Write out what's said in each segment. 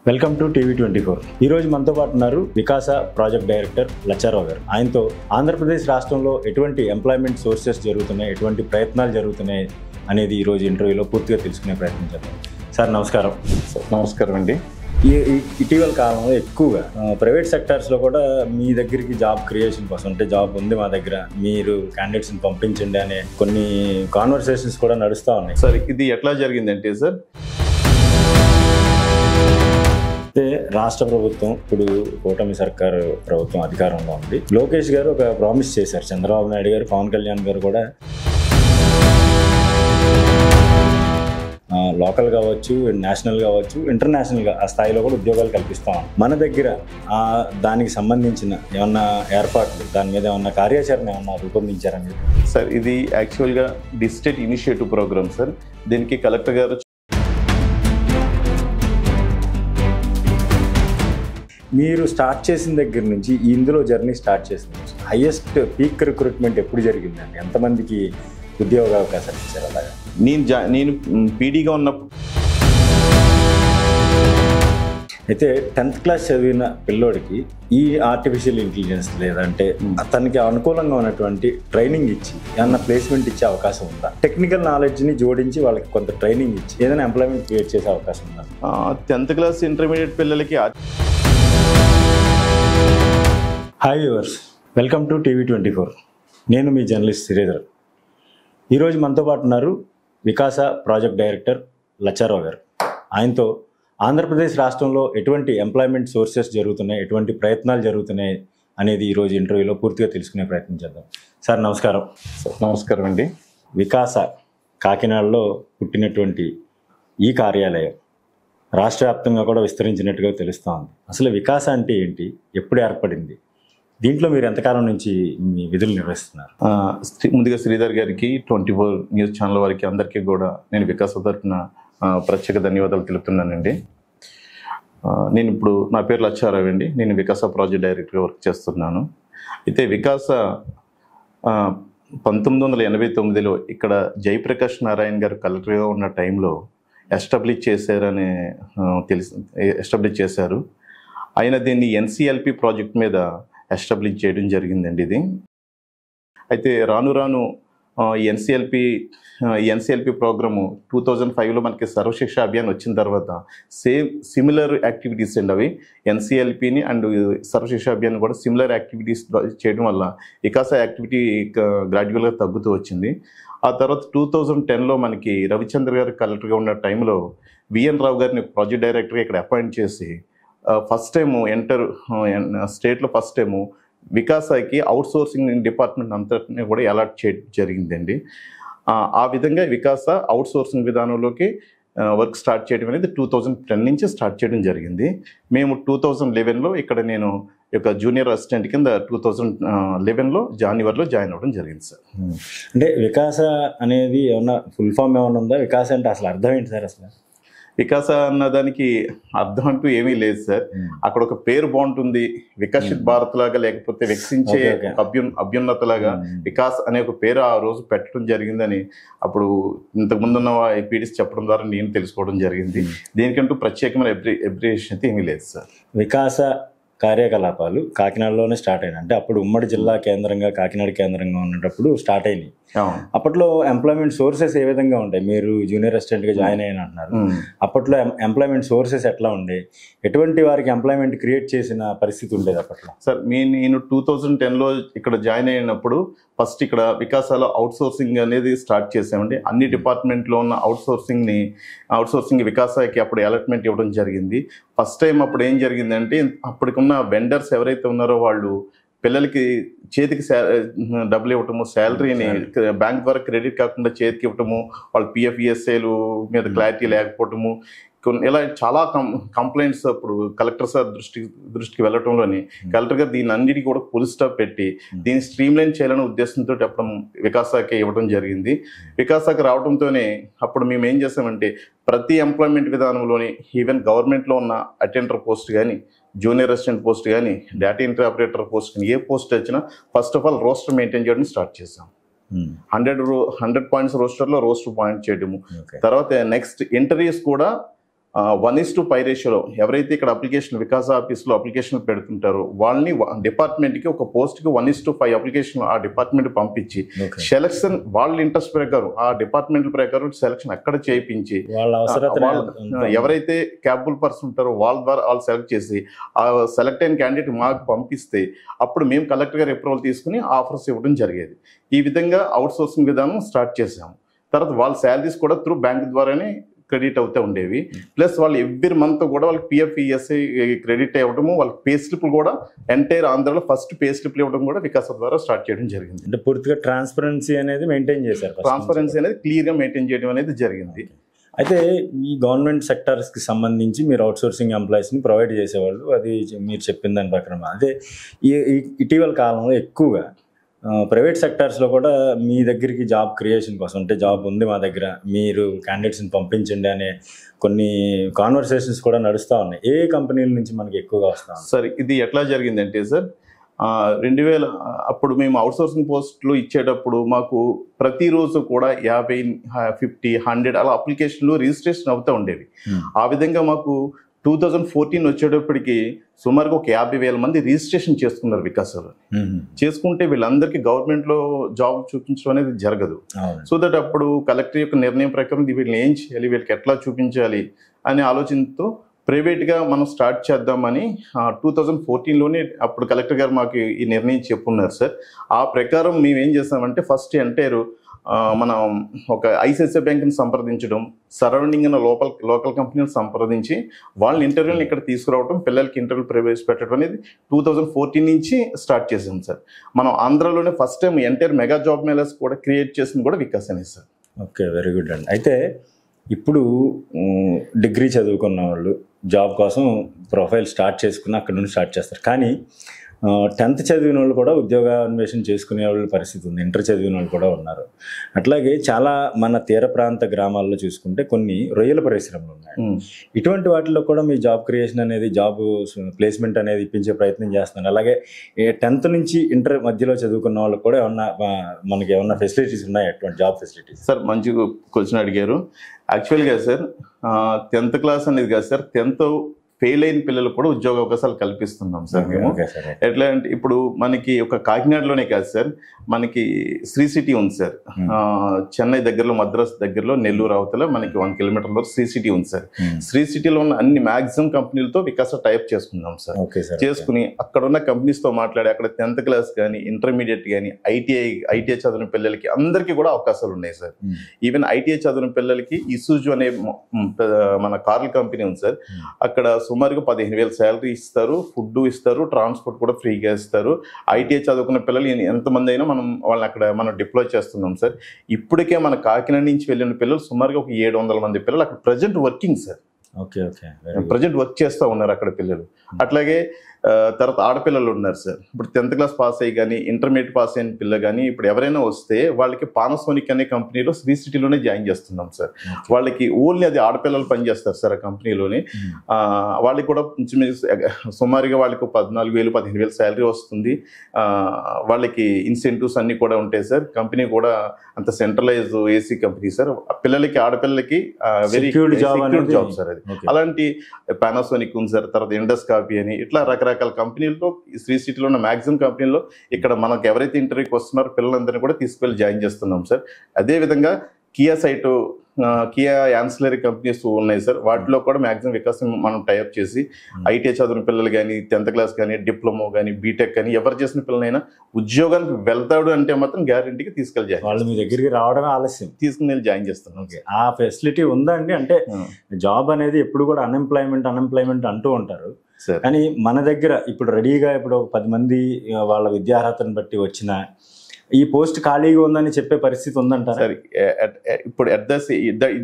Welcome to TV 24. ఈ రోజు మనతో పాటు ఉన్నారు వికాస ప్రాజెక్ట్ డైరెక్టర్ లచ్చారావు గారు. ఆయనతో ఆంధ్రప్రదేశ్ రాష్ట్రంలో ఎటువంటి ఎంప్లాయ్మెంట్ సోర్సెస్ జరుగుతున్నాయి, ఎటువంటి ప్రయత్నాలు జరుగుతున్నాయి అనేది ఈ రోజు ఇంటర్వ్యూలో పూర్తిగా తెలుసుకునే ప్రయత్నం చేద్దాం. సార్ నమస్కారం. నమస్కారం అండి. ఇటీవల కాలంలో ఎక్కువగా ప్రైవేట్ సెక్టార్స్లో కూడా మీ దగ్గరికి జాబ్ క్రియేషన్ కోసం, అంటే జాబ్ ఉంది మా దగ్గర, మీరు క్యాండిడేట్స్ని పంపించండి అనే కొన్ని కాన్వర్సేషన్స్ కూడా నడుస్తూ ఉన్నాయి. సార్ ఇది ఎట్లా జరిగిందంటే సార్, అయితే రాష్ట్ర ప్రభుత్వం ఇప్పుడు కూటమి సర్కారు ప్రభుత్వం అధికారంలో ఉంది. లోకేష్ గారు ఒక ప్రామిస్ చేశారు, చంద్రబాబు నాయుడు గారు, పవన్ కళ్యాణ్ గారు కూడా లోకల్ కావచ్చు, నేషనల్ కావచ్చు, ఇంటర్నేషనల్గా ఆ స్థాయిలో కూడా ఉద్యోగాలు కల్పిస్తాం. మన దగ్గర దానికి సంబంధించిన ఏమన్నా ఏర్పాట్లు, దాని మీద ఏమన్నా కార్యాచరణ ఏమన్నా రూపొందించారని? సార్ ఇది యాక్చువల్గా డిస్ట్రిక్ట్ ఇనిషియేటివ్ ప్రోగ్రామ్ సార్. దీనికి కలెక్టర్ గారు మీరు స్టార్ట్ చేసిన దగ్గర నుంచి ఇందులో జర్నీ స్టార్ట్ చేసిన నుంచి హైయెస్ట్ పీక్ రిక్రూట్మెంట్ ఎప్పుడు జరిగిందండి? ఎంతమందికి ఉద్యోగ అవకాశాలు ఇచ్చారు? అలాగా నేను పీడీగా ఉన్నప్పుడు అయితే 10th క్లాస్ చదివిన పిల్లోడికి ఈ ఆర్టిఫిషియల్ ఇంటెలిజెన్స్ లేదంటే అతనికి అనుకూలంగా ఉన్నటువంటి ట్రైనింగ్ ఇచ్చి ఏమన్నా ప్లేస్మెంట్ ఇచ్చే అవకాశం ఉందా? టెక్నికల్ నాలెడ్జ్ని జోడించి వాళ్ళకి కొంత ట్రైనింగ్ ఇచ్చి ఏదైనా ఎంప్లాయ్మెంట్ క్రియేట్ చేసే అవకాశం ఉందా? 10th క్లాస్ ఇంటర్మీడియట్ పిల్లలకి. Hi viewers, welcome to TV 24. నేను మీ జర్నలిస్ట్ శ్రీధర్. ఈరోజు మనతో పాటు ఉన్నారు వికాస ప్రాజెక్ట్ డైరెక్టర్ లచ్చారావు గారు. ఆయనతో ఆంధ్రప్రదేశ్ రాష్ట్రంలో ఎటువంటి ఎంప్లాయ్మెంట్ సోర్సెస్ జరుగుతున్నాయి, ఎటువంటి ప్రయత్నాలు జరుగుతున్నాయి అనేది ఈరోజు ఇంటర్వ్యూలో పూర్తిగా తెలుసుకునే ప్రయత్నం చేద్దాం. సార్ నమస్కారం. నమస్కారం అండి. వికాస కాకినాడలో పుట్టినటువంటి ఈ కార్యాలయం రాష్ట్ర వ్యాప్తంగా కూడా విస్తరించినట్టుగా తెలుస్తూ ఉంది. అసలు వికాస అంటే ఏంటి, ఎప్పుడు ఏర్పడింది, దీంట్లో మీరు ఎంతకాలం నుంచి మీ విధులు నిర్వహిస్తున్నారు? ముందుగా శ్రీధర్ గారికి, 24 న్యూస్ ఛానల్ వారికి అందరికీ కూడా నేను వికాస తరఫున ప్రత్యేక ధన్యవాదాలు తెలుపుతున్నానండి. నేను ఇప్పుడు నా పేరు లచ్చారావు అండి. నేను వికాస ప్రాజెక్ట్ డైరెక్టర్గా వర్క్ చేస్తున్నాను. అయితే వికాస 1989లో ఇక్కడ జయప్రకాష్ నారాయణ గారు కలెక్టర్గా ఉన్న టైంలో ఎస్టాబ్లిష్ చేశారు. ఆయన దీన్ని ఎన్సిఎల్పి ప్రాజెక్ట్ మీద ఎస్టాబ్లిష్ చేయడం జరిగిందండి. ఇది అయితే రాను రాను ఎన్సిఎల్పి ప్రోగ్రాము 2005లో మనకి సర్వశిక్ష అభియాన్ వచ్చిన తర్వాత సిమిలర్ యాక్టివిటీస్ అండి. అవి ఎన్సిఎల్పిని అండ్ సర్వశిక్ష అభియాన్ కూడా సిమిలర్ యాక్టివిటీస్ చేయడం వల్ల వికాస యాక్టివిటీ గ్రాడ్యువల్గా తగ్గుతూ వచ్చింది. ఆ తర్వాత 2010లో మనకి రవిచంద్ర గారు కలెక్టర్గా ఉన్న టైంలో విఎన్ రావు గారిని ప్రాజెక్ట్ డైరెక్టర్గా ఇక్కడ అపాయింట్ చేసి ఫస్ట్ టైము స్టేట్లో ఫస్ట్ టైము వికాసాకి అవుట్సోర్సింగ్ డిపార్ట్మెంట్ అంతటిని కూడా అలాట్ చేయడం జరిగిందండి. ఆ విధంగా వికాస అవుట్సోర్సింగ్ విధానంలోకి వర్క్ స్టార్ట్ చేయడం అనేది 2010 నుంచి స్టార్ట్ చేయడం జరిగింది. మేము 2011లో ఇక్కడ నేను యొక్క జూనియర్ అసిస్టెంట్ కింద 2011లో జనవరిలో జాయిన్ అవ్వడం జరిగింది సార్. అంటే వికాస అనేది ఏమన్నా ఫుల్ ఫామ్ ఏమైనా ఉందా? వికాస అంటే అసలు అర్థం ఏంటి సార్? అసలు వికాస అన్న దానికి అర్థం అంటూ ఏమీ లేదు సార్. అక్కడ ఒక పేరు బాగుంటుంది, వికసిత్ భారత్ లాగా, లేకపోతే వికసించే అభ్యున్నత లాగా వికాస్ అనే ఒక పేరు ఆ రోజు పెట్టడం జరిగిందని అప్పుడు ఇంతకుముందున్న పీడీస్ చెప్పడం ద్వారా నేను తెలుసుకోవడం జరిగింది. దీనికంటూ ప్రత్యేకమైన అబ్రివేషన్ అయితే ఏమీ లేదు సార్. వికాస కార్యకలాపాలు కాకినాడలోనే స్టార్ట్ అయినాయి. అంటే అప్పుడు ఉమ్మడి జిల్లా కేంద్రంగా, కాకినాడ కేంద్రంగా ఉన్నప్పుడు స్టార్ట్ అయినాయి. అప్పట్లో ఎంప్లాయ్మెంట్ సోర్సెస్ ఏ విధంగా ఉంటాయి? మీరు జూనియర్ అసిస్టెంట్గా జాయిన్ అయిన అంటున్నారు. అప్పట్లో ఎంప్లాయ్మెంట్ సోర్సెస్ ఎట్లా ఉండేవి? ఎటువంటి వారికి ఎంప్లాయ్మెంట్ క్రియేట్ చేసిన పరిస్థితి ఉండేది అప్పట్లో? సార్ నేను 2010లో ఇక్కడ జాయిన్ అయినప్పుడు ఫస్ట్ ఇక్కడ వికాసాలో అవుట్సోర్సింగ్ అనేది స్టార్ట్ చేసామండి. అన్ని డిపార్ట్మెంట్లో ఉన్న అవుట్సోర్సింగ్ వికాసాకి అప్పుడు అలాట్మెంట్ ఇవ్వడం జరిగింది. ఫస్ట్ టైం అప్పుడు ఏం జరిగిందంటే, అప్పటికున్న వెండర్స్ ఎవరైతే ఉన్నారో వాళ్ళు పిల్లలకి చేతికి డబ్బులు ఇవ్వటము, శాలరీని బ్యాంక్ ద్వారా క్రెడిట్ కాకుండా చేతికి ఇవ్వటము, వాళ్ళ పిఎఫ్ఈఎస్ఏలు మీద క్లారిటీ లేకపోవటము, ఇలా చాలా కంప్లైంట్స్ అప్పుడు కలెక్టర్ సార్ దృష్టికి వెళ్ళటంలోని కలెక్టర్ గారు దీని అన్నిటికీ కూడా ఫుల్ స్టాప్ పెట్టి దీన్ని స్ట్రీమ్లైన్ చేయాలనే ఉద్దేశంతో అప్పుడు వికాసాకి ఇవ్వడం జరిగింది. వికాసాకి రావడంతోనే అప్పుడు మేము ఏం చేసామంటే, ప్రతి ఎంప్లాయ్మెంట్ విధానంలోని ఈవెన్ గవర్నమెంట్లో ఉన్న అటెండర్ పోస్ట్ కానీ, జూనియర్ అసిస్టెంట్ పోస్ట్ కానీ, డేటా ఎంట్రీ ఆపరేటర్ పోస్ట్ కానీ, ఏ పోస్ట్ వచ్చినా first of all roster maintain చేయడం స్టార్ట్ చేసాం. 100 పాయింట్స్ రోస్టర్లో రోస్టర్ పాయింట్ చేయడము. తర్వాత నెక్స్ట్ ఇంటర్వ్యూస్ కూడా 1:5 రేషియోలో ఎవరైతే ఇక్కడ అప్లికేషన్ వికాస్ ఆఫీస్లో అప్లికేషన్లు పెడుతుంటారో వాళ్ళని డిపార్ట్మెంట్కి ఒక పోస్ట్కి 1:5 అప్లికేషన్ ఆ డిపార్ట్మెంట్ పంపించి సెలక్షన్ వాళ్ళ ఇంట్రెస్ట్ ప్రకారం ఆ డిపార్ట్మెంట్ ప్రకారం సెలక్షన్ అక్కడ చేయించి ఎవరైతే క్యాపబుల్ పర్సన్ ఉంటారో వాళ్ళ ద్వారా వాళ్ళు సెలెక్ట్ చేసి ఆ సెలెక్ట్ అయిన క్యాండిడేట్ మాకు పంపిస్తే అప్పుడు మేము కలెక్టర్ గారి అప్రూవల్ తీసుకుని ఆఫర్స్ ఇవ్వడం జరిగేది. ఈ విధంగా అవుట్ సోర్సింగ్ విధానం స్టార్ట్ చేసాము. తర్వాత వాళ్ళ శాలరీస్ కూడా త్రూ బ్యాంక్ ద్వారానే క్రెడిట్ అవుతూ ఉండేవి. ప్లస్ వాళ్ళు ఎవ్రీ మంత్ కూడా వాళ్ళకి పిఎఫ్ ఈఎస్ఐ క్రెడిట్ అవ్వడము, వాళ్ళకి పే స్లిప్లు కూడా ఎంటైర్ ఆంధ్రాలో ఫస్ట్ పే స్లిప్లు ఇవ్వడం కూడా వికాస ద్వారా స్టార్ట్ చేయడం జరిగింది. అంటే పూర్తిగా ట్రాన్స్పరెన్సీ అనేది మెయింటైన్ చేశారు. ట్రాన్స్పరెన్సీ అనేది క్లియర్గా మెయింటైన్ చేయడం అనేది జరిగింది. అయితే ఈ గవర్నమెంట్ సెక్టర్స్కి సంబంధించి మీరు అవుట్సోర్సింగ్ ఎంప్లాయీస్ని ప్రొవైడ్ చేసేవాళ్ళు, అది మీరు చెప్పిన దాని ప్రకారం. అదే ఇటీవల కాలంలో ఎక్కువగా ప్రైవేట్ సెక్టార్స్లో కూడా మీ దగ్గరికి జాబ్ క్రియేషన్ కోసం, అంటే జాబ్ ఉంది మా దగ్గర, మీరు క్యాండిడేట్స్ని పంపించండి అనే కొన్ని కాన్వర్సేషన్స్ కూడా నడుస్తూ ఉన్నాయి. ఏ కంపెనీల నుంచి మనకి ఎక్కువగా వస్తాం? సార్ ఇది ఎట్లా జరిగిందంటే సార్ 2000 అప్పుడు మేము అవుట్సోర్సింగ్ పోస్టులు ఇచ్చేటప్పుడు మాకు ప్రతిరోజు కూడా 50, 50, 100 అలా అప్లికేషన్లు రిజిస్ట్రేషన్ అవుతూ ఉండేవి. ఆ విధంగా మాకు 2014 వచ్చేటప్పటికి సుమారుగా ఒక 50,000 మంది రిజిస్ట్రేషన్ చేసుకున్నారు వికాసాలు. చేసుకుంటే వీళ్ళందరికీ గవర్నమెంట్లో జాబ్ చూపించడం అనేది జరగదు. సో దట్ అప్పుడు కలెక్టర్ యొక్క నిర్ణయం ప్రకారం వీళ్ళని ఏం చేయాలి, వీళ్ళకి ఎట్లా చూపించాలి అనే ఆలోచనతో ప్రైవేట్గా మనం స్టార్ట్ చేద్దామని 2014లోనే అప్పుడు కలెక్టర్ గారు మాకు ఈ నిర్ణయం చెప్పున్నారు సార్. ఆ ప్రకారం మేము ఏం చేస్తామంటే ఫస్ట్ ఎంటైర్ మనం ఒక ఐసిఐసిఐ బ్యాంక్ని సంప్రదించడం, సరౌండింగ్ ఉన్న లోకల్ కంపెనీని సంప్రదించి వాళ్ళని ఇంటర్వ్యూని ఇక్కడ తీసుకురావడం, పిల్లలకి ఇంటర్వ్యూ ప్రవేశపెట్టడం అనేది 2014 నుంచి స్టార్ట్ చేసాం సార్. మనం ఆంధ్రాలోనే first time entire mega job melas కూడా క్రియేట్ చేసింది కూడా వికాసనే సార్. ఓకే, వెరీ గుడ్ అండి. అయితే ఇప్పుడు డిగ్రీ చదువుకున్న వాళ్ళు జాబ్ కోసం ప్రొఫైల్ స్టార్ట్ చేసుకుని అక్కడ నుండి స్టార్ట్ చేస్తారు. కానీ 10th చదివిన వాళ్ళు కూడా ఉద్యోగ అన్వేషణ చేసుకునే వాళ్ళ పరిస్థితి ఉంది. ఇంటర్ చదివిన వాళ్ళు కూడా ఉన్నారు. అట్లాగే చాలా మన తీర ప్రాంత గ్రామాల్లో చూసుకుంటే కొన్ని రొయ్యల పరిశ్రమలు ఉన్నాయి. ఇటువంటి వాటిలో కూడా మీ జాబ్ క్రియేషన్ అనేది, జాబ్ ప్లేస్మెంట్ అనేది ఇప్పించే ప్రయత్నం చేస్తున్నారు. అలాగే 10th నుంచి ఇంటర్ మధ్యలో చదువుకున్న వాళ్ళకి కూడా మనకి ఏమన్నా ఫెసిలిటీస్ ఉన్నాయి? అటువంటి జాబ్ ఫెసిలిటీస్? సార్ మంచి క్వశ్చన్ అడిగారు. యాక్చువల్గా సార్ 10th క్లాస్ అనేది కాదు సార్, 10th ఫెయిల్ అయిన పిల్లలకు కూడా ఉద్యోగ అవకాశాలు కల్పిస్తున్నాం సార్ మేము. ఎట్లా అంటే ఇప్పుడు మనకి ఒక కాకినాడలోనే కాదు సార్, మనకి శ్రీ సిటీ ఉంది సార్. చెన్నై దగ్గరలో, మద్రాస్ దగ్గరలో, నెల్లూరు అవతల మనకి 1 కిలోమీటర్లో శ్రీ సిటీ ఉంది సార్. శ్రీ సిటీలో ఉన్న అన్ని మ్యాక్సిమం కంపెనీలతో వికాస టైప్ చేసుకున్నాం సార్. చేసుకుని అక్కడ ఉన్న కంపెనీస్తో మాట్లాడి అక్కడ 10th క్లాస్ కానీ, ఇంటర్మీడియట్ కానీ, ఐటీఐ చదివిన పిల్లలకి అందరికీ కూడా అవకాశాలు ఉన్నాయి సార్. ఈవెన్ ఐటీఐ చదివిన పిల్లలకి ఇసూజు అనే మన కార్ల కంపెనీ ఉంది సార్. అక్కడ సుమారుగా 15,000 శాలరీ ఇస్తారు, ఫుడ్ ఇస్తారు, ట్రాన్స్పోర్ట్ కూడా ఫ్రీగా ఇస్తారు. ఐటీఐ చదువుకున్న పిల్లలు ఎంతమంది అయినా వాళ్ళని అక్కడ మనం డిప్లాయ్ చేస్తున్నాం సార్. ఇప్పటికే మన కాకినాడ నుంచి వెళ్ళిన పిల్లలు సుమారుగా ఒక 700 మంది పిల్లలు అక్కడ present working sir. Present work చేస్తూ ఉన్నారు అక్కడ పిల్లలు. అట్లాగే తర్వాత ఆడపిల్లలు ఉన్నారు సార్. ఇప్పుడు 10th క్లాస్ పాస్ అయ్యి కానీ, ఇంటర్మీడియట్ పాస్ అయిన పిల్ల కానీ ఇప్పుడు ఎవరైనా వస్తే వాళ్ళకి పానాసోనిక్ అనే కంపెనీలో శ్రీ సిటీలోనే జాయిన్ చేస్తున్నాం సార్. వాళ్ళకి ఓన్లీ అది ఆడపిల్లలు పనిచేస్తారు సార్ ఆ కంపెనీలోని. వాళ్ళకి కూడా సుమారుగా వాళ్ళకి 14,000, 15,000 శాలరీ వస్తుంది. వాళ్ళకి ఇన్సెంటివ్స్ అన్నీ కూడా ఉంటాయి సార్. కంపెనీ కూడా అంత సెంట్రలైజ్ ఏసీ కంపెనీ సార్. పిల్లలకి, ఆడపిల్లలకి వెరీ సెక్యూర్డ్ జాబ్ సార్ అది. అలాంటి పానాసోనిక్ ఉంది సార్, తర్వాత ఇండస్ కాపీ అని, ఇట్లా రకరకాల కంపెనీలతో శ్రీ సిటీలో ఉన్న మ్యాక్సిమం కంపెనీల్లో ఇక్కడ మనకు ఎవరైతే ఇంటర్వ్యూకి వస్తున్నారో పిల్లలందరినీ కూడా తీసుకెళ్ళి జాయిన్ చేస్తున్నాం సార్. అదేవిధంగా కియా యాన్సిలరీ కంపెనీస్ ఉన్నాయి సార్. వాటిలో కూడా మ్యాక్సిమం వికాసం మనం టైఅప్ చేసి ఐటీఐ చదివిన పిల్లలు కానీ, 10th క్లాస్ కానీ, డిప్లొమా కానీ, బీటెక్ కానీ ఎవరు చేసిన పిల్లలైనా ఉద్యోగానికి వెళ్తాడు అంటే మాత్రం గ్యారంటీకి తీసుకెళ్ళి వాళ్ళు మీ దగ్గరికి రావడమే ఆలస్యం, తీసుకుని వెళ్ళి జాయిన్ చేస్తున్నాం. ఆ ఫెసిలిటీ ఉందండి. అంటే జాబ్ అనేది ఎప్పుడు కూడా అన్ఎంప్లాయ్మెంట్ అంటూ ఉంటారు. కానీ మన దగ్గర ఇప్పుడు రెడీగా ఇప్పుడు 10 మంది వాళ్ళ విద్యార్హతను బట్టి వచ్చిన ఈ పోస్ట్ ఖాళీగా ఉందని చెప్పే పరిస్థితి ఉందంటారా? సార్ ఇప్పుడు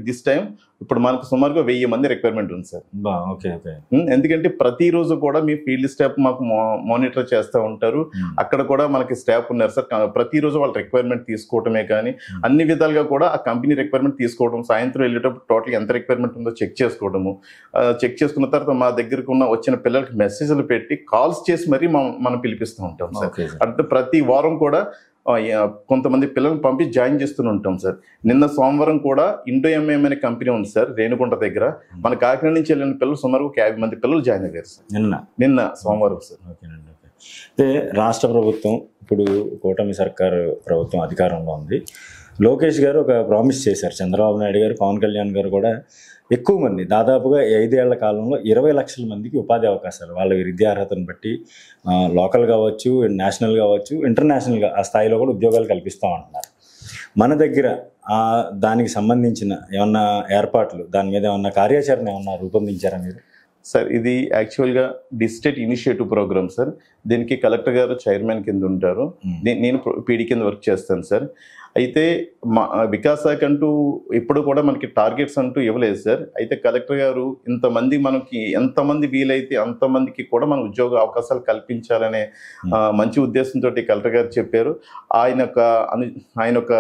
దిస్ టైం ఇప్పుడు మనకు సుమారుగా 1000 మంది రిక్వైర్మెంట్ ఉంది సార్. ఎందుకంటే ప్రతిరోజు కూడా మీ ఫీల్డ్ స్టాఫ్ మాకు మానిటర్ చేస్తూ ఉంటారు. అక్కడ కూడా మనకి స్టాఫ్ ఉన్నారు సార్. ప్రతిరోజు వాళ్ళ రిక్వైర్మెంట్ తీసుకోవటమే కానీ అన్ని విధాలుగా కూడా ఆ కంపెనీ రిక్వైర్మెంట్ తీసుకోవడం, సాయంత్రం వెళ్ళేటప్పుడు టోటల్ ఎంత రిక్వైర్మెంట్ ఉందో చెక్ చేసుకోవడము. చెక్ చేసుకున్న తర్వాత మా దగ్గరకు వచ్చిన పిల్లలకి మెసేజ్లు పెట్టి కాల్స్ చేసి మరీ మనం పిలిపిస్తూ ఉంటాం సార్. అంటే ప్రతి వారం కూడా కొంతమంది పిల్లల్ని పంపించి జాయిన్ చేస్తూనే ఉంటాం సార్. నిన్న సోమవారం కూడా ఇండో ఎంఎం అనే కంపెనీ ఉంది సార్ రేణుగుంట దగ్గర. మన కాకినాడ నుంచి వెళ్ళిన పిల్లలు సుమారు 50 మంది పిల్లలు జాయిన్ అయ్యారు సార్ నిన్న సోమవారం సార్. ఓకేనండి. ఓకే. అయితే రాష్ట్ర ప్రభుత్వం ఇప్పుడు కూటమి సర్కారు ప్రభుత్వం అధికారంలో ఉంది. లోకేష్ గారు ఒక ప్రామిస్ చేశారు, చంద్రబాబు నాయుడు గారు, పవన్ కళ్యాణ్ గారు కూడా ఎక్కువ మంది, దాదాపుగా 5 ఏళ్ల కాలంలో 20 లక్షల మందికి ఉపాధి అవకాశాలు వాళ్ళ విద్యార్హతను బట్టి లోకల్ కావచ్చు, నేషనల్ కావచ్చు, ఇంటర్నేషనల్గా ఆ స్థాయిలో కూడా ఉద్యోగాలు కల్పిస్తామంటున్నారు. మన దగ్గర దానికి సంబంధించిన ఏమన్నా ఏర్పాట్లు, దాని మీద ఏమన్నా కార్యాచరణ ఏమన్నా రూపొందించారా మీరు? సార్ ఇది యాక్చువల్గా డిస్ట్రిక్ట్ ఇనిషియేటివ్ ప్రోగ్రామ్ సార్. దీనికి కలెక్టర్ గారు చైర్మన్ కింద ఉంటారు, నేను పీడీ కింద వర్క్ చేస్తాను సార్. అయితే మా వికాసాకంటూ ఇప్పుడు కూడా మనకి టార్గెట్స్ అంటూ ఇవ్వలేదు సార్. అయితే కలెక్టర్ గారు ఇంతమంది మనకి ఎంతమంది వీలైతే అంతమందికి కూడా మన ఉద్యోగ అవకాశాలు కల్పించాలనే మంచి ఉద్దేశంతో కలెక్టర్ గారు చెప్పారు. ఆయన ఒక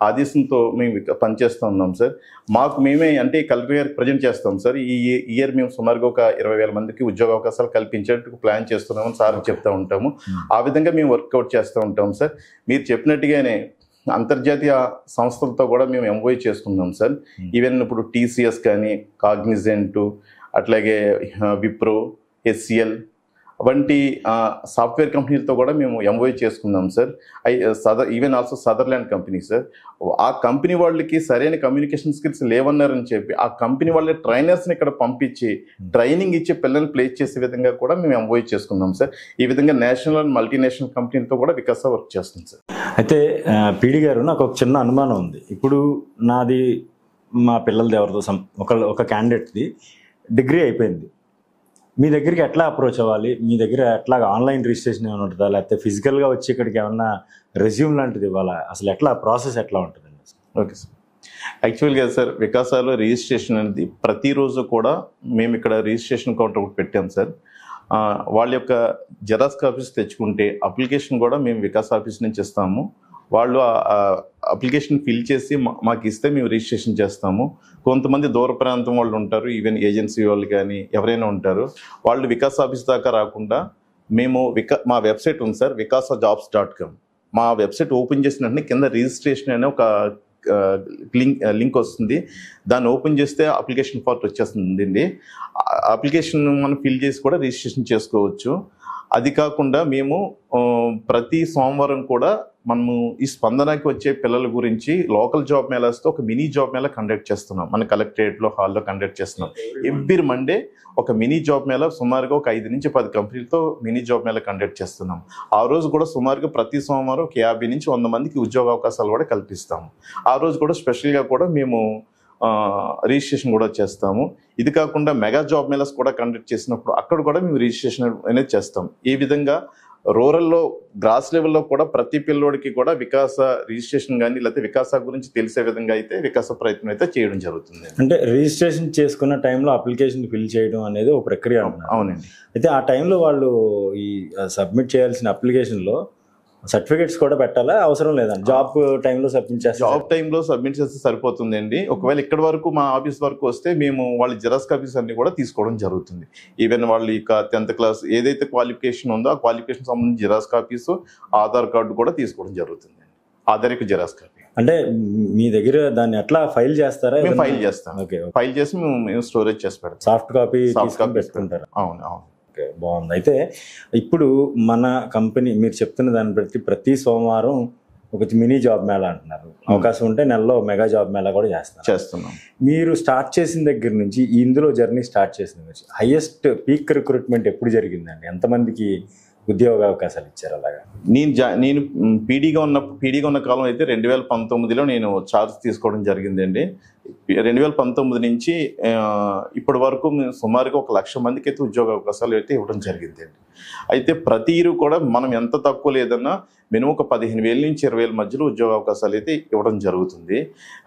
ఆదేశంతో మేము పనిచేస్తూ ఉన్నాం సార్. మాకు మేమే అంటే కలెక్టర్ గారికి ప్రజెంట్ చేస్తాం సార్. ఈ ఇయర్ మేము సుమారుగా ఒక 20,000 మందికి ఉద్యోగ అవకాశాలు కల్పించేందుకు ప్లాన్ చేస్తున్నామని సార్కి చెప్తూ ఉంటాము. ఆ విధంగా మేము వర్కౌట్ చేస్తూ ఉంటాం సార్. మీరు చెప్పినట్టుగానే అంతర్జాతీయ సంస్థలతో కూడా మేము ఎంఓయూ చేసుకున్నాం సార్. ఈవెన్ ఇప్పుడు టీసీఎస్ కానీ, కాగ్నిజెంట్, అట్లాగే విప్రో, హెచ్సిఎల్ వంటి సాఫ్ట్వేర్ కంపెనీలతో కూడా మేము ఎంఓయూ చేసుకున్నాం sir. Even also Sutherland company sir. ఆ కంపెనీ వాళ్ళకి సరైన కమ్యూనికేషన్ స్కిల్స్ లేవన్నారని చెప్పి ఆ కంపెనీ వాళ్ళ ట్రైనర్స్ని ఇక్కడ పంపించి ట్రైనింగ్ ఇచ్చి పిల్లల్ని ప్లేస్ చేసే విధంగా కూడా మేము ఎంఓయూ చేసుకున్నాం సార్. ఈ విధంగా నేషనల్ అండ్ మల్టీనేషనల్ కంపెనీలతో కూడా వికాస వర్క్ చేస్తుంది సార్. అయితే పీడి గారు, నాకు ఒక చిన్న అనుమానం ఉంది. ఇప్పుడు నాది మా పిల్లలది ఎవరితో ఒక క్యాండిడేట్ది డిగ్రీ అయిపోయింది, మీ దగ్గరికి ఎట్లా అప్రోచ్ అవ్వాలి? మీ దగ్గర ఎట్లా ఆన్లైన్ రిజిస్ట్రేషన్ ఏమైనా ఉంటుందా, లేకపోతే ఫిజికల్గా వచ్చి ఇక్కడికి ఏమన్నా రెజ్యూమ్ లాంటిది ఇవ్వాలా? అసలు ఎట్లా ప్రాసెస్ ఎట్లా ఉంటుందండి? ఓకే సార్, యాక్చువల్గా సార్ వికాసాలో రిజిస్ట్రేషన్ అనేది ప్రతిరోజు కూడా మేము ఇక్కడ రిజిస్ట్రేషన్ కౌంటర్ ఒకటి పెట్టాం సార్. వాళ్ళ యొక్క జెరాక్స్ కాపీస్ తెచ్చుకుంటే అప్లికేషన్ కూడా మేము వికాస్ ఆఫీస్ నుంచి ఇస్తాము. వాళ్ళు అప్లికేషన్ ఫిల్ చేసి మాకు ఇస్తే మేము రిజిస్ట్రేషన్ చేస్తాము. కొంతమంది దూర ప్రాంతం వాళ్ళు ఉంటారు, ఈవెన్ ఏజెన్సీ వాళ్ళు కానీ ఎవరైనా ఉంటారు, వాళ్ళు వికాస్ ఆఫీస్ దాకా రాకుండా మేము మా వెబ్సైట్ ఉంది సార్, vikasajobs.com. మా వెబ్సైట్ ఓపెన్ చేసిన వెంటనే కింద రిజిస్ట్రేషన్ అనే ఒక లింక్ వస్తుంది. దాన్ని ఓపెన్ చేస్తే అప్లికేషన్ ఫార్మ్ వచ్చేస్తుందండి. అప్లికేషన్ మనం ఫిల్ చేసి కూడా రిజిస్ట్రేషన్ చేసుకోవచ్చు. అది కాకుండా మేము ప్రతి సోమవారం కూడా మనము ఈ స్పందనకి వచ్చే పిల్లల గురించి లోకల్ జాబ్ మేళాస్తో ఒక మినీ జాబ్ మేళా కండక్ట్ చేస్తున్నాం. మన కలెక్టరేట్లో హాల్లో కండక్ట్ చేస్తున్నాం. ఎవ్రీ మండే ఒక మినీ జాబ్ మేళా సుమారుగా ఒక 5 నుంచి 10 కంపెనీలతో మినీ జాబ్ మేళా కండక్ట్ చేస్తున్నాం. ఆ రోజు కూడా సుమారుగా ప్రతి సోమవారం ఒక 50 నుంచి 100 మందికి ఉద్యోగ అవకాశాలు కూడా కల్పిస్తాము. ఆ రోజు కూడా స్పెషల్గా కూడా మేము రిజిస్ట్రేషన్ కూడా చేస్తాము. ఇది కాకుండా మెగా జాబ్ మేళాస్ కూడా కండక్ట్ చేసినప్పుడు అక్కడ కూడా మేము రిజిస్ట్రేషన్ అనేది చేస్తాం. ఈ విధంగా రూరల్లో గ్రాస్ లెవెల్లో కూడా ప్రతి పిల్లోడికి కూడా వికాస రిజిస్ట్రేషన్ కానీ లేకపోతే వికాస గురించి తెలిసే విధంగా అయితే వికాస ప్రయత్నం అయితే చేయడం జరుగుతుంది. అంటే రిజిస్ట్రేషన్ చేసుకున్న టైంలో అప్లికేషన్ ఫిల్ చేయడం అనేది ఒక ప్రక్రియ. అవునండి. అయితే ఆ టైంలో వాళ్ళు ఈ సబ్మిట్ చేయాల్సిన అప్లికేషన్లో సర్టిఫికేట్స్ కూడా పెట్టాలా, అవసరం లేదండి? జాబ్ టైంలో సబ్మిట్ చేస్తే జాబ్ టైంలో సబ్మిట్ చేస్తే సరిపోతుందండి. ఒకవేళ ఇక్కడ వరకు మా ఆఫీస్ వరకు వస్తే మేము వాళ్ళ జెరాక్స్ కాపీస్ అన్ని కూడా తీసుకోవడం జరుగుతుంది. ఈవెన్ వాళ్ళు ఇక 10th క్లాస్ ఏదైతే క్వాలిఫికేషన్ ఉందో ఆ క్వాలిఫికేషన్ సంబంధించి జెరాక్స్ కాపీస్, ఆధార్ కార్డు కూడా తీసుకోవడం జరుగుతుంది. ఆధార్ జెరాక్స్ కాపీ అంటే మీ దగ్గర దాన్ని ఎట్లా ఫైల్ చేస్తారా? మేము ఫైల్ చేస్తాం. ఓకే, ఫైల్ చేసి మేము స్టోరేజ్ చేసి పెడతాం. సాఫ్ట్ కాపీ పెట్టుకుంటారు. అవును అవును. ఓకే, బాగుంది. అయితే ఇప్పుడు మన కంపెనీ మీరు చెప్తున్న దాన్ని బట్టి ప్రతి సోమవారం ఒక మినీ జాబ్ మేళా అంటున్నారు. అవకాశం ఉంటే నెలలో మెగా జాబ్ మేళా కూడా చేస్తున్నాం. మీరు స్టార్ట్ చేసిన దగ్గర నుంచి ఇందులో జర్నీ స్టార్ట్ చేసిన నుంచి హైయెస్ట్ పీక్ రిక్రూట్మెంట్ ఎప్పుడు జరిగిందండి? ఎంతమందికి ఉద్యోగ అవకాశాలు ఇచ్చారు? అలాగా నేను పీడీగా ఉన్న కాలం అయితే 2019లో నేను ఛార్జ్ తీసుకోవడం జరిగిందండి. 2019 నుంచి ఇప్పటి వరకు సుమారుగా 1,00,000 మందికి అయితే ఉద్యోగ అవకాశాలు అయితే ఇవ్వడం జరిగిందండి. అయితే ప్రతి ఇయర్ కూడా మనం ఎంత తక్కువ లేదన్నా మినిమం ఒక 15,000 నుంచి 20,000 మధ్యలో ఉద్యోగ అవకాశాలు అయితే ఇవ్వడం జరుగుతుంది.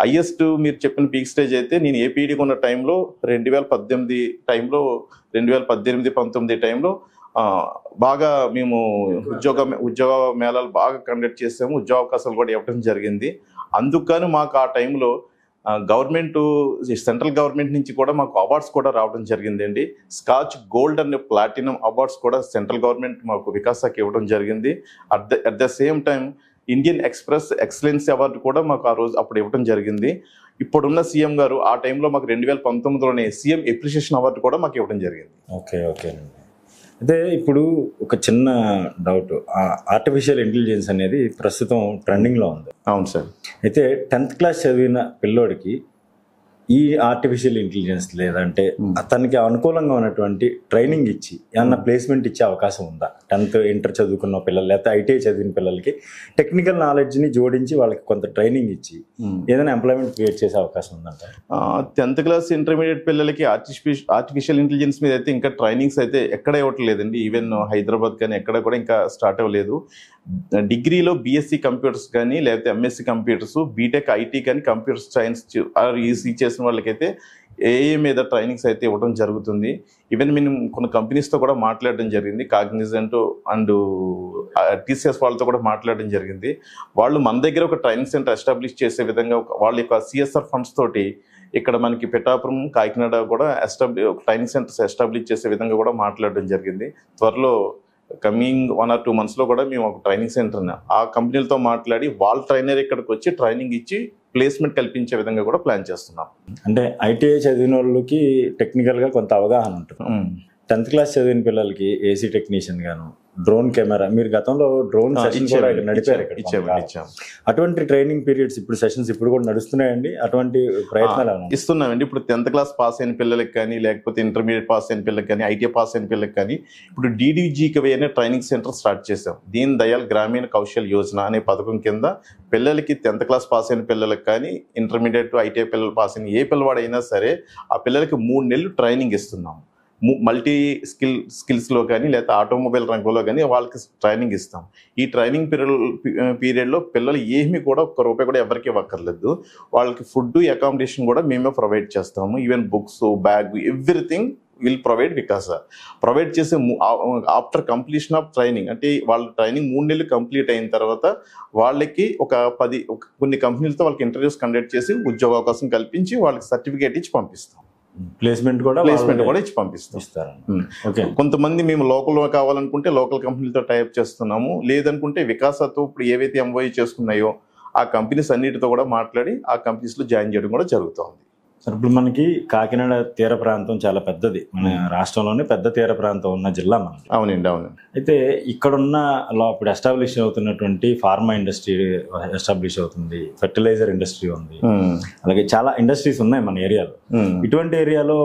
హైయెస్ట్ మీరు చెప్పిన పీక్ స్టేజ్ అయితే నేను ఏపీడీగా ఉన్న టైంలో 2018-19 టైంలో బాగా మేము ఉద్యోగ మేళాలు బాగా కండక్ట్ చేసాము. ఉద్యోగ అవకాశాలు కూడా ఇవ్వడం జరిగింది. అందుకని మాకు ఆ టైంలో గవర్నమెంట్, సెంట్రల్ గవర్నమెంట్ నుంచి కూడా మాకు అవార్డ్స్ కూడా రావడం జరిగిందండి. Scotch gold and platinum awards కూడా సెంట్రల్ గవర్నమెంట్ మాకు వికాసాకి ఇవ్వడం జరిగింది. At the same time Indian express excellence award కూడా మాకు ఆ రోజు అప్పుడు ఇవ్వడం జరిగింది. ఇప్పుడున్న సీఎం గారు ఆ టైంలో మాకు 2019లోనే సీఎం ఎప్రిషియేషన్ అవార్డు కూడా మాకు ఇవ్వడం జరిగింది. ఓకే. అయితే ఇప్పుడు ఒక చిన్న డౌట్, ఆర్టిఫిషియల్ ఇంటెలిజెన్స్ అనేది ప్రస్తుతం ట్రెండింగ్లో ఉంది. అవును సార్. అయితే 10th క్లాస్ చదివిన పిల్లోడికి ఈ ఆర్టిఫిషియల్ ఇంటెలిజెన్స్ లేదంటే అతనికి అనుకూలంగా ఉన్నటువంటి ట్రైనింగ్ ఇచ్చి ఏమన్నా ప్లేస్మెంట్ ఇచ్చే అవకాశం ఉందా? 10th ఇంటర్ చదువుకున్న పిల్లలు లేకపోతే ఐటీఐ చదివిన పిల్లలకి టెక్నికల్ నాలెడ్జ్ని జోడించి వాళ్ళకి కొంత ట్రైనింగ్ ఇచ్చి ఏదైనా ఎంప్లాయ్మెంట్ క్రియేట్ చేసే అవకాశం ఉందంట? 10th క్లాస్ ఇంటర్మీడియట్ పిల్లలకి ఆర్టిఫిషియల్ ఇంటెలిజెన్స్ మీద అయితే ఇంకా ట్రైనింగ్స్ అయితే ఎక్కడ ఇవ్వట్లేదండి. ఈవెన్ హైదరాబాద్ కానీ ఎక్కడ కూడా ఇంకా స్టార్ట్ అవ్వలేదు. డిగ్రీలో బీఎస్సీ కంప్యూటర్స్ కానీ లేకపోతే ఎంఎస్సీ కంప్యూటర్స్, బీటెక్ ఐటీ కానీ కంప్యూటర్ సైన్స్ ఈసీ చేసిన వాళ్ళకైతే ఏఏ మీద ట్రైనింగ్స్ అయితే ఇవ్వడం జరుగుతుంది. ఈవెన్ మేము కొన్ని కంపెనీస్తో కూడా మాట్లాడడం జరిగింది. కాగ్నిజెంట్ అండ్ టీసీఎస్ వాళ్ళతో కూడా మాట్లాడడం జరిగింది. వాళ్ళు మన దగ్గర ఒక ట్రైనింగ్ సెంటర్ ఎస్టాబ్లిష్ చేసే విధంగా వాళ్ళ యొక్క సిఎస్ఆర్ ఫండ్స్ తోటి ఇక్కడ మనకి పిఠాపురం, కాకినాడ కూడా ట్రైనింగ్ సెంటర్స్ ఎస్టాబ్లిష్ చేసే విధంగా కూడా మాట్లాడడం జరిగింది. త్వరలో కమింగ్ 1 or 2 months కూడా మేము ఒక ట్రైనింగ్ సెంటర్ ఆ కంపెనీలతో మాట్లాడి వాళ్ళ ట్రైనర్ ఇక్కడికి వచ్చి ట్రైనింగ్ ఇచ్చి ప్లేస్మెంట్ కల్పించే విధంగా కూడా ప్లాన్ చేస్తున్నాం. అంటే ఐటీఐ చదివిన వాళ్ళకి టెక్నికల్గా కొంత అవగాహన ఉంటుంది. 10th క్లాస్ చదివిన పిల్లలకి ఏసీ టెక్నీషియన్ గాను, డ్రోన్ కెమెరా, మీరు గతంలో డ్రోన్ సెషన్ కూడా నడిపారు ఇక్కడ. అటువంటి ట్రైనింగ్ పీరియడ్స్ ఇప్పుడు సెషన్స్ ఇప్పుడు కూడా నడుస్తున్నాయండి? అటువంటి ప్రయత్నాలు ఇస్తున్నామండి. ఇప్పుడు 10th క్లాస్ పాస్ అయిన పిల్లలకి కానీ లేకపోతే ఇంటర్మీడియట్ పాస్ అయిన పిల్లలకి కానీ ఐటీఐ పాస్ అయిన పిల్లలకి కానీ ఇప్పుడు DDGKY అనే ట్రైనింగ్ సెంటర్ స్టార్ట్ చేసాం. దీన్ దయాల్ గ్రామీణ కౌశల్ యోజన అనే పథకం కింద పిల్లలకి 10th క్లాస్ పాస్ అయిన పిల్లలకి కానీ ఇంటర్మీడియట్ ఐటీఐ పిల్లలు పాస్ అయిన ఏ పిల్లవాడైనా సరే ఆ పిల్లలకి 3 నెలలు ట్రైనింగ్ ఇస్తున్నాం. మల్టీ స్కిల్స్లో కానీ లేకపోతే ఆటోమొబైల్ రంగంలో కానీ వాళ్ళకి ట్రైనింగ్ ఇస్తాం. ఈ ట్రైనింగ్ పీరియడ్లో పిల్లలు ఏమీ కూడా ₹1 కూడా ఎవరికి ఇవ్వక్కర్లేదు. వాళ్ళకి ఫుడ్, అకామిడేషన్ కూడా మేమే ప్రొవైడ్ చేస్తాము. Even books, bag, everything will provide చేసే ఆఫ్టర్ కంప్లీషన్ ఆఫ్ ట్రైనింగ్. అంటే వాళ్ళ ట్రైనింగ్ 3 నెలలు కంప్లీట్ అయిన తర్వాత వాళ్ళకి కొన్ని కంపెనీలతో వాళ్ళకి ఇంటర్వ్యూస్ కండక్ట్ చేసి ఉద్యోగ అవకాశం కల్పించి వాళ్ళకి సర్టిఫికేట్ ఇచ్చి పంపిస్తాం. ప్లేస్మెంట్ కూడా ఇచ్చి పంపిస్తారు. కొంతమంది మేము లోకల్ కావాలనుకుంటే లోకల్ కంపెనీలతో టైప్ చేస్తున్నాము. లేదనుకుంటే వికాసతో ఇప్పుడు ఏవైతే ఎంఓఈ చేసుకున్నాయో ఆ కంపెనీస్ అన్నిటితో కూడా మాట్లాడి ఆ కంపెనీస్లో జాయిన్ చేయడం కూడా జరుగుతుంది. ఇప్పుడు మనకి కాకినాడ తీర ప్రాంతం చాలా పెద్దది, మన రాష్ట్రంలోనే పెద్ద తీర ప్రాంతం ఉన్న జిల్లా మనకి. అవునండి. అయితే ఇక్కడున్న ఇప్పుడు ఎస్టాబ్లిష్ అవుతున్నటువంటి ఫార్మా ఇండస్ట్రీ ఎస్టాబ్లిష్ అవుతుంది, ఫెర్టిలైజర్ ఇండస్ట్రీ ఉంది, అలాగే చాలా ఇండస్ట్రీస్ ఉన్నాయి మన ఏరియాలో. ఇటువంటి ఏరియాలో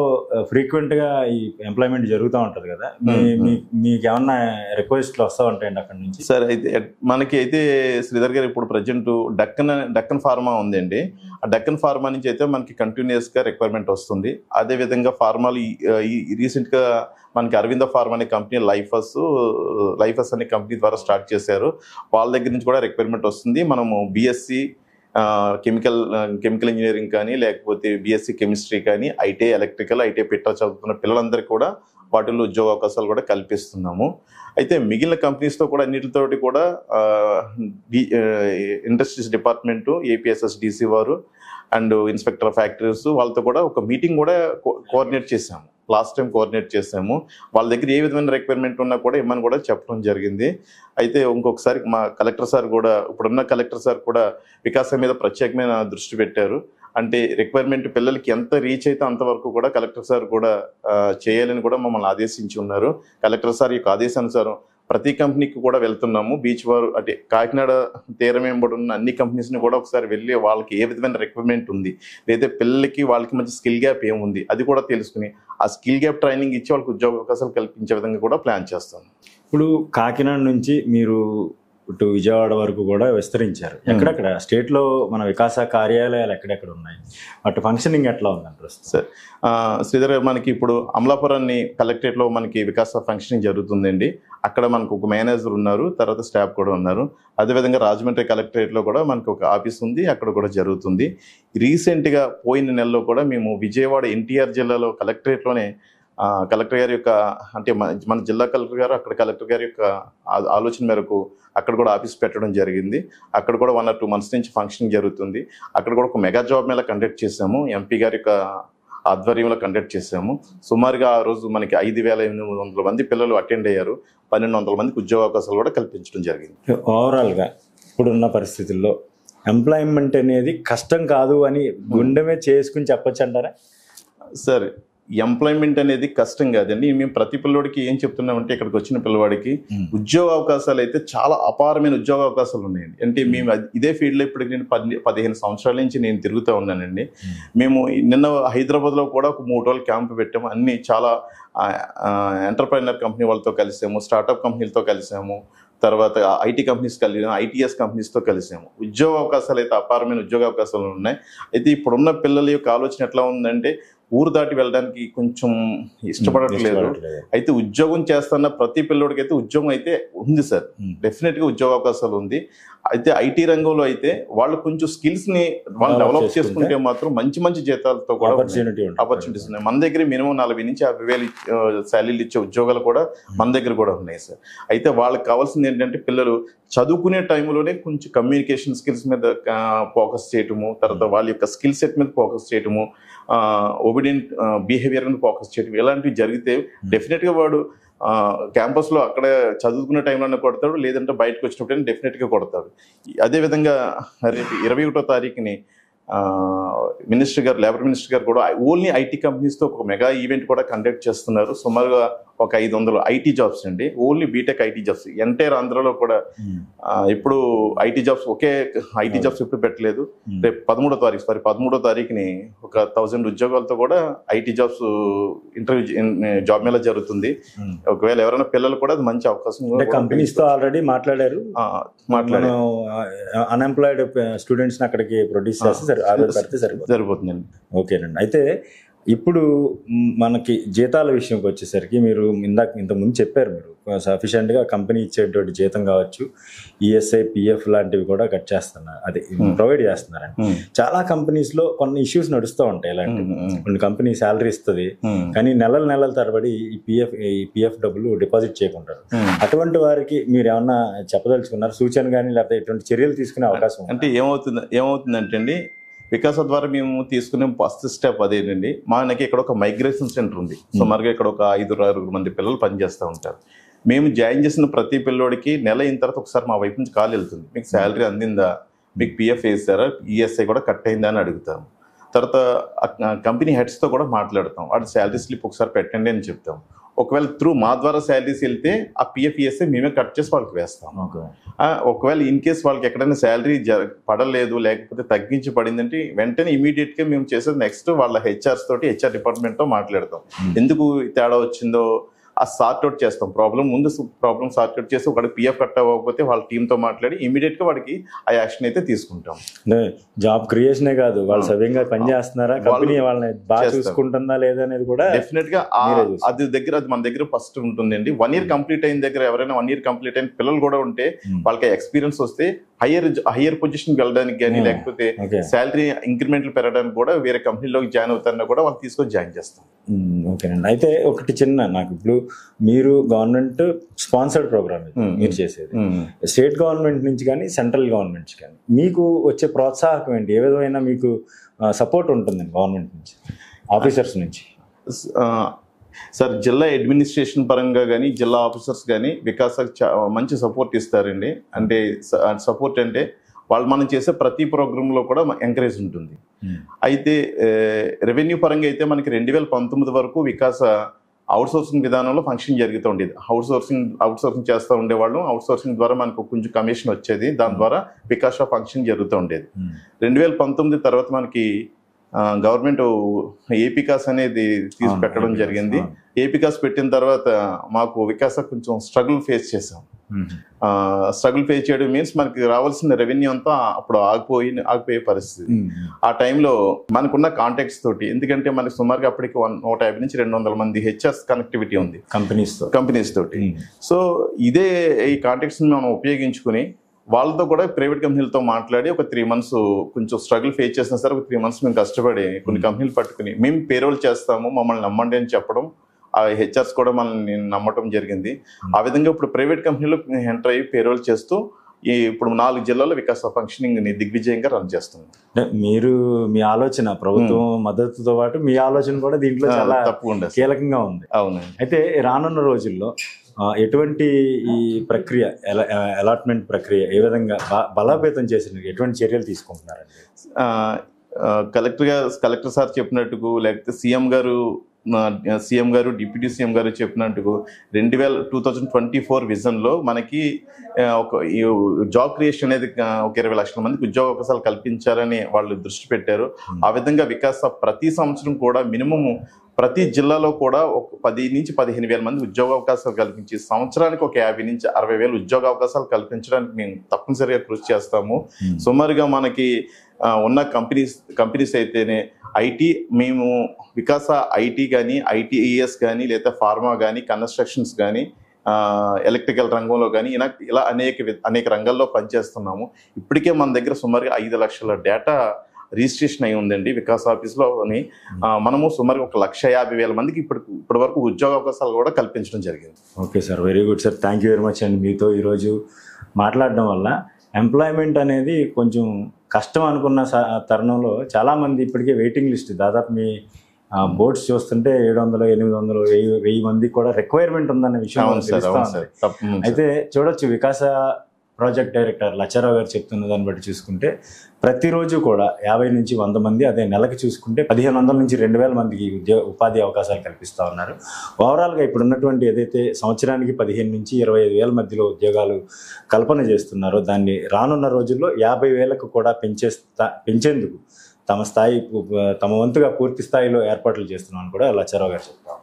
ఫ్రీక్వెంట్ గా ఈ ఎంప్లాయ్మెంట్ జరుగుతూ ఉంటది కదా, మీకు ఏమన్నా రిక్వెస్ట్లు వస్తూ ఉంటాయండి అక్కడ నుంచి? సార్, అయితే మనకి అయితే శ్రీధర్ గారు ఇప్పుడు ప్రజెంట్ డక్కన్ ఫార్మా ఉందండి. ఆ డక్కన్ ఫార్మా నుంచి అయితే మనకి కంటిన్యూస్ గా రిక్వైర్మెంట్ వస్తుంది. అదే విధంగా ఫార్మాలు రీసెంట్ గా మనకి అరవింద ఫార్మా అనే కంపెనీ లైఫస్ అనే కంపెనీ ద్వారా స్టార్ట్ చేశారు. వాళ్ళ దగ్గర నుంచి కూడా రిక్వైర్మెంట్ వస్తుంది. మనము బీఎస్సీ కెమికల్ ఇంజనీరింగ్ కానీ లేకపోతే బీఎస్సీ కెమిస్ట్రీ కానీ ఐటీఐ ఎలక్ట్రికల్, ఐటీఐ పిట్టా చదువుతున్న పిల్లలందరికీ కూడా వాటిల్లో ఉద్యోగ అవకాశాలు కూడా కల్పిస్తున్నాము. అయితే మిగిలిన కంపెనీస్తో కూడా అన్నిటితోటి కూడా ఇండస్ట్రీస్ డిపార్ట్మెంటు, ఏపీఎస్ఎస్డిసి వారు అండ్ ఇన్స్పెక్టర్ ఆఫ్ ఫ్యాక్టరీస్ వాళ్ళతో కూడా ఒక మీటింగ్ కూడా కోఆర్డినేట్ చేశాము. లాస్ట్ టైం కోఆర్డినేట్ చేసాము. వాళ్ళ దగ్గర ఏ విధమైన రిక్వైర్మెంట్ ఉన్నా కూడా ఇమ్మని కూడా చెప్పడం జరిగింది. అయితే ఇంకొకసారి మా కలెక్టర్ సార్ కూడా, ఇప్పుడున్న కలెక్టర్ సార్ కూడా వికాసం మీద ప్రత్యేకమైన దృష్టి పెట్టారు. అంటే రిక్వైర్మెంట్ పిల్లలకి ఎంత రీచ్ అయితే అంతవరకు కూడా కలెక్టర్ సార్ కూడా చేయాలని కూడా మమ్మల్ని ఆదేశించి ఉన్నారు. కలెక్టర్ సార్ యొక్క ఆదేశానుసారం ప్రతి కంపెనీకి కూడా వెళ్తున్నాము. బీచ్ వారు అంటే కాకినాడ తీరం వెంబడి ఉన్న అన్ని కంపెనీస్ని కూడా ఒకసారి వెళ్ళి వాళ్ళకి ఏ విధమైన రిక్వైర్మెంట్ ఉంది, లేదా పిల్లలకి వాళ్ళకి మంచి స్కిల్ గ్యాప్ ఏముంది అది కూడా తెలుసుకుని ఆ స్కిల్ గ్యాప్ ట్రైనింగ్ ఇచ్చి వాళ్ళకి ఉద్యోగ అవకాశాలు కల్పించే విధంగా కూడా ప్లాన్ చేస్తాం. ఇప్పుడు కాకినాడ నుంచి మీరు ఇటు విజయవాడ వరకు కూడా విస్తరించారు. ఎక్కడెక్కడ స్టేట్లో మన వికాస కార్యాలయాలు ఎక్కడెక్కడ ఉన్నాయి, వాటి ఫంక్షనింగ్ ఎట్లా ఉందంటారు? సార్, శ్రీధర్, మనకి ఇప్పుడు అమలాపురాన్ని కలెక్టరేట్లో మనకి వికాస ఫంక్షనింగ్ జరుగుతుందండి. అక్కడ మనకు ఒక మేనేజర్ ఉన్నారు, తర్వాత స్టాఫ్ కూడా ఉన్నారు. అదేవిధంగా రాజమండ్రి కలెక్టరేట్లో కూడా మనకు ఒక ఆఫీస్ ఉంది, అక్కడ కూడా జరుగుతుంది. రీసెంట్గా పోయిన నెలలో కూడా మేము విజయవాడ ఎన్టీఆర్ జిల్లాలో కలెక్టరేట్లోనే కలెక్టర్ గారి యొక్క అంటే మన జిల్లా కలెక్టర్ గారు అక్కడ కలెక్టర్ గారి యొక్క ఆలోచన మేరకు అక్కడ కూడా ఆఫీస్ పెట్టడం జరిగింది. అక్కడ కూడా 1 or 2 months నుంచి ఫంక్షన్ జరుగుతుంది. అక్కడ కూడా ఒక మెగా జాబ్ మేళా కండక్ట్ చేసాము. ఎంపీ గారి యొక్క ఆధ్వర్యంలో కండక్ట్ చేసాము. సుమారుగా ఆ రోజు మనకి 5,800 మంది పిల్లలు అటెండ్ అయ్యారు. 1,200 మందికి ఉద్యోగ అవకాశాలు కూడా కల్పించడం జరిగింది. ఓవరాల్గా ఇప్పుడున్న పరిస్థితుల్లో ఎంప్లాయ్మెంట్ అనేది కష్టం కాదు అని గుండె మీద చేసుకుని చెప్పొచ్చు అంటారా? సార్, ఎంప్లాయ్మెంట్ అనేది కష్టం కాదండి. మేము ప్రతి పిల్లవాడికి ఏం చెప్తున్నామంటే, ఇక్కడికి వచ్చిన పిల్లవాడికి ఉద్యోగ అవకాశాలు అయితే చాలా అపారమైన ఉద్యోగ అవకాశాలు ఉన్నాయండి. అంటే మేము ఇదే ఫీల్డ్లో ఇప్పటికి నేను 15 సంవత్సరాల నుంచి నేను తిరుగుతూ ఉన్నానండి. మేము నిన్న హైదరాబాద్లో కూడా ఒక 3 రోజులు క్యాంప్ పెట్టాము. అన్ని చాలా ఎంటర్ప్రైనర్ కంపెనీ వాళ్ళతో కలిసాము, స్టార్టప్ కంపెనీలతో కలిసాము, తర్వాత ఐటీ కంపెనీస్ కలిసాము, ఐటీఎస్ కంపెనీస్తో కలిసాము. ఉద్యోగ అవకాశాలు అయితే అపారమైన ఉద్యోగ అవకాశాలు ఉన్నాయి. అయితే ఇప్పుడున్న పిల్లల యొక్క ఆలోచన ఎట్లా ఉందంటే, ఊరు దాటి వెళ్ళడానికి కొంచెం ఇష్టపడట్లేదు. అయితే ఉద్యోగం చేస్తున్న ప్రతి పిల్లోడికి అయితే ఉద్యోగం అయితే ఉంది సార్, డెఫినెట్గా ఉద్యోగ అవకాశాలు ఉంది. అయితే ఐటీ రంగంలో అయితే వాళ్ళు కొంచెం స్కిల్స్ ని వాళ్ళు డెవలప్ చేసుకుంటే మాత్రం మంచి మంచి జీతాలతో కూడా ఆపర్చునిటీస్ ఉన్నాయి. మన దగ్గర మినిమం 40 నుంచి 50,000 శాలరీలు ఇచ్చే ఉద్యోగాలు కూడా మన దగ్గర కూడా ఉన్నాయి సార్. అయితే వాళ్ళకి కావాల్సింది ఏంటంటే, పిల్లలు చదువుకునే టైంలోనే కొంచెం కమ్యూనికేషన్ స్కిల్స్ మీద ఫోకస్ చేయటము, తర్వాత వాళ్ళ యొక్క స్కిల్ సెట్ మీద ఫోకస్ చేయటము, ఒబిడియంట్ బిహేవియర్ మీద ఫోకస్ చేయటం, ఇలాంటివి జరిగితే డెఫినెట్గా వాడు క్యాంపస్లో అక్కడ చదువుకునే టైంలోనే కొడతాడు, లేదంటే బయటకు వచ్చినప్పుడు డెఫినెట్గా కొడతాడు. అదేవిధంగా రేపు 21వ తారీఖుని మినిస్టర్ గారు, లేబర్ మినిస్టర్ గారు కూడా ఓన్లీ ఐటీ కంపెనీస్తో ఒక మెగా ఈవెంట్ కూడా కండక్ట్ చేస్తున్నారు. సుమారుగా ఒక 500 ఐటీ జాబ్స్ అండి, only BTech IT jobs. Entire ఆంధ్రలో కూడా ఇప్పుడు ఐటీ జాబ్స్ ఐటీ జాబ్స్ ఎప్పుడు పెట్టలేదు. రేపు 13వ తారీఖుని ఒక 1000 ఉద్యోగాలతో కూడా ఐటీ జాబ్స్ జాబ్ మేళా జరుగుతుంది. ఒకవేళ ఎవరైనా పిల్లలు కూడా అది మంచి అవకాశం. కంపెనీస్తో ఆల్రెడీ మాట్లాడారు, అన్ఎంప్లాయిడ్ స్టూడెంట్స్ అక్కడికి ప్రొడ్యూస్ చేస్తే సరిపోతుందండి. ఓకేనండి. అయితే ఇప్పుడు మనకి జీతాల విషయంకి వచ్చేసరికి మీరు ఇంతకుముందు చెప్పారు, మీరు సఫిషియెంట్గా కంపెనీ ఇచ్చేటువంటి జీతం కావచ్చు, ఈఎస్ఐ, పిఎఫ్ లాంటివి కూడా కట్ చేస్తున్నారు, అది ప్రొవైడ్ చేస్తున్నారండి. చాలా కంపెనీస్లో కొన్ని ఇష్యూస్ నడుస్తూ ఉంటాయి. ఇలాంటివి కొన్ని కంపెనీ శాలరీ ఇస్తుంది కానీ నెలల తరబడి ఈ పిఎఫ్ డబ్బులు డిపాజిట్ చేయకుంటారు. అటువంటి వారికి మీరు ఏమన్నా చెప్పదలుచుకున్నారు, సూచన కానీ లేకపోతే ఎటువంటి చర్యలు తీసుకునే అవకాశం? అంటే ఏమవుతుందంటే అండి, వికాస ద్వారా మేము తీసుకునే ఫస్ట్ స్టెప్ అదేనండి. మనకి ఇక్కడ ఒక మైగ్రేషన్ సెంటర్ ఉంది. సుమారుగా ఇక్కడ ఒక 5-6 మంది పిల్లలు పనిచేస్తూ ఉంటారు. మేము జాయిన్ చేసిన ప్రతి పిల్లోడికి నెల అయిన తర్వాత ఒకసారి మా వైపు నుంచి కాల్ వెళ్తుంది, మీకు శాలరీ అందిందా, మీకు పిఎఫ్ వేసారా, ఈఎస్ఐ కూడా కట్ అయిందా అని అడుగుతాం. తర్వాత కంపెనీ హెడ్స్తో కూడా మాట్లాడతాం, వాటి శాలరీ స్లిప్ ఒకసారి పెట్టండి అని చెప్తాం. ఒకవేళ మా ద్వారా శాలరీస్ వెళ్తే ఆ పిఎఫ్ ఈఎస్ఐ మేమే కట్ చేసి వాళ్ళకి వేస్తాం. ఒకవేళ ఇన్ కేస్ వాళ్ళకి ఎక్కడైనా శాలరీ పడలేదు, లేకపోతే తగ్గించి పడిందంటే వెంటనే ఇమీడియట్గా మేము చేసేది నెక్స్ట్ వాళ్ళ హెచ్ఆర్ డిపార్ట్మెంట్తో మాట్లాడతాం. ఎందుకు తేడా వచ్చిందో ఆ సార్ట్అవుట్ చేస్తాం. ప్రాబ్లం సార్ట్అవుట్ చేసి ఒకటి పిఎఫ్ కట్ అవ్వకపోతే వాళ్ళ టీంతో మాట్లాడి ఇమీడియట్గా వాడికి ఆ యాక్షన్ అయితే తీసుకుంటాం. జాబ్ క్రియేషనే కాదు, వాళ్ళు సవ్యంగా పనిచేస్తున్నారా, కంపెనీ వాళ్ళని బాగా చూసుకుంటుందా లేదా అనేది కూడా డెఫినెట్గా అది మన దగ్గర ఫస్ట్ ఉంటుందండి. 1 year కంప్లీట్ అయిన దగ్గర ఎవరైనా 1 year కంప్లీట్ అయిన పిల్లలు కూడా ఉంటే వాళ్ళకి ఎక్స్పీరియన్స్ వస్తే హయ్యర్ పొజిషన్కి వెళ్ళడానికి కానీ, లేకపోతే శాలరీ ఇంక్రిమెంట్లు పెరగడానికి కూడా వేరే కంపెనీలోకి జాయిన్ అవుతారని కూడా వాళ్ళు తీసుకొని జాయిన్ చేస్తాం. ఓకేనండి. అయితే ఒకటి చిన్న, నాకు ఇప్పుడు మీరు గవర్నమెంట్ స్పాన్సర్డ్ ప్రోగ్రామ్ మీరు చేసేది, స్టేట్ గవర్నమెంట్ నుంచి కానీ సెంట్రల్ గవర్నమెంట్ కానీ మీకు వచ్చే ప్రోత్సాహకం ఏంటి? ఏ విధమైన మీకు సపోర్ట్ ఉంటుందండి గవర్నమెంట్ నుంచి, ఆఫీసర్స్ నుంచి? సార్, జిల్లా అడ్మినిస్ట్రేషన్ పరంగా కానీ, జిల్లా ఆఫీసర్స్ కానీ వికాసానికి మంచి సపోర్ట్ ఇస్తారండి. అంటే సపోర్ట్ అంటే వాళ్ళు మనం చేసే ప్రతి ప్రోగ్రాంలో కూడా ఎంకరేజ్ ఉంటుంది. అయితే రెవెన్యూ పరంగా అయితే మనకి 2019 వరకు వికాస అవుట్సోర్సింగ్ విధానంలో ఫంక్షన్ జరుగుతూ ఉండేది. అవుట్సోర్సింగ్ చేస్తూ ఉండేవాళ్ళం. అవుట్సోర్సింగ్ ద్వారా మనకు కొంచెం కమిషన్ వచ్చేది, దాని ద్వారా వికాస ఫంక్షన్ జరుగుతూ ఉండేది. 2019 తర్వాత మనకి గవర్నమెంట్ ఏపీకాస్ అనేది తీసి పెట్టడం జరిగింది. ఏపీకాస్ పెట్టిన తర్వాత మాకు వికాస కొంచెం స్ట్రగుల్ ఫేస్ చేసాం. స్ట్రగుల్ ఫేస్ చేయడం మీన్స్ మనకి రావాల్సిన రెవెన్యూ అంతా అప్పుడు ఆగిపోయే పరిస్థితి. ఆ టైంలో మనకున్న కాంటాక్ట్స్ తోటి, ఎందుకంటే మనకి సుమారుగా అప్పటికి 150 నుంచి 200 మంది హెచ్ఆర్స్ కనెక్టివిటీ ఉంది కంపెనీస్ తోటి. సో ఈ కాంటాక్ట్స్ మనం ఉపయోగించుకుని వాళ్ళతో కూడా ప్రైవేట్ కంపెనీలతో మాట్లాడి ఒక 3 months కొంచెం స్ట్రగుల్ ఫేస్ చేసిన సరే ఒక 3 months మేము కష్టపడి కొన్ని కంపెనీలు పట్టుకుని మేము పేరోల్ చేస్తాము, మమ్మల్ని నమ్మండి అని చెప్పడం, ఆ హెచ్ఆర్స్ కూడా మనల్ని నమ్మటం జరిగింది. ఆ విధంగా ఇప్పుడు ప్రైవేట్ కంపెనీలో ఎంటర్ అయ్యి పేరోల్ చేస్తూ ఇప్పుడు 4 జిల్లాల్లో వికాస ఫంక్షనింగ్ దిగ్విజయంగా రన్ చేస్తుంది. మీరు మీ ఆలోచన ప్రభుత్వం మద్దతుతో పాటు మీ ఆలోచన కూడా దీంట్లో చాలా కీలకంగా ఉంది. అవునండి. అయితే రానున్న రోజుల్లో ఎటువంటి ఈ ప్రక్రియ అలాట్మెంట్ ప్రక్రియ ఏ విధంగా బలోపేతం చేసిన ఎటువంటి చర్యలు తీసుకుంటున్నారండి? కలెక్టర్ సార్ చెప్పినట్టుకు, లేకపోతే సీఎం గారు డిప్యూటీ సీఎం గారు చెప్పినట్టుకు 2024 విజన్లో మనకి ఒక జాబ్ క్రియేషన్ అనేది ఒక 20 లక్షల మందికి ఉద్యోగ అవకాశాలు కల్పించాలని వాళ్ళు దృష్టి పెట్టారు. ఆ విధంగా వికాస ప్రతి సంవత్సరం కూడా మినిమం ప్రతి జిల్లాలో కూడా ఒక 10 నుంచి 15,000 మంది ఉద్యోగ అవకాశాలు కల్పించి సంవత్సరానికి ఒక 50 నుంచి 60,000 ఉద్యోగ అవకాశాలు కల్పించడానికి మేము తప్పనిసరిగా కృషి చేస్తాము. సుమారుగా మనకి ఉన్న కంపెనీస్ అయితేనే ఐటీ, మేము వికాస ఐటీ కానీ, ఐటీఈఎస్ కానీ, లేదా ఫార్మా కానీ, కన్స్ట్రక్షన్స్ కానీ, ఎలక్ట్రికల్ రంగంలో కానీ ఇలా అనేక రంగాల్లో పనిచేస్తున్నాము. ఇప్పటికే మన దగ్గర సుమారుగా 5 లక్షల డేటా రిజిస్ట్రేషన్ అయి ఉందండి వికాస్ ఆఫీస్లోని. మనము సుమారుగా 1,50,000 మందికి ఇప్పటి వరకు ఉద్యోగ అవకాశాలు కూడా కల్పించడం జరిగింది. Okay sir, very good sir, thank you very much అండి. మీతో ఈరోజు మాట్లాడడం వల్ల ఎంప్లాయ్మెంట్ అనేది కొంచెం కష్టం అనుకున్న తరుణంలో చాలామంది ఇప్పటికే వెయిటింగ్ లిస్ట్, దాదాపు మీ బోర్డ్స్ చూస్తుంటే 700, 800, 1000 మంది కూడా రిక్వైర్మెంట్ ఉందన్న విషయం తెలుస్తుంది. అయితే చూడొచ్చు, వికాస ప్రాజెక్ట్ డైరెక్టర్ లచ్చారావు గారు చెప్తున్న దాన్ని బట్టి చూసుకుంటే ప్రతిరోజు కూడా 50 నుంచి 100 మంది, అదే నెలకి చూసుకుంటే 1,500 నుంచి 2,000 మందికి ఉపాధి అవకాశాలు కల్పిస్తూ ఉన్నారు. ఓవరాల్గా ఇప్పుడు ఉన్నటువంటి ఏదైతే సంవత్సరానికి 15 నుంచి 25,000 మధ్యలో ఉద్యోగాలు కల్పన చేస్తున్నారో దాన్ని రానున్న రోజుల్లో 50,000కు కూడా పెంచేందుకు తమ వంతుగా పూర్తి స్థాయిలో ఏర్పాట్లు చేస్తున్నామని కూడా లచ్చారావు గారు చెప్తారు.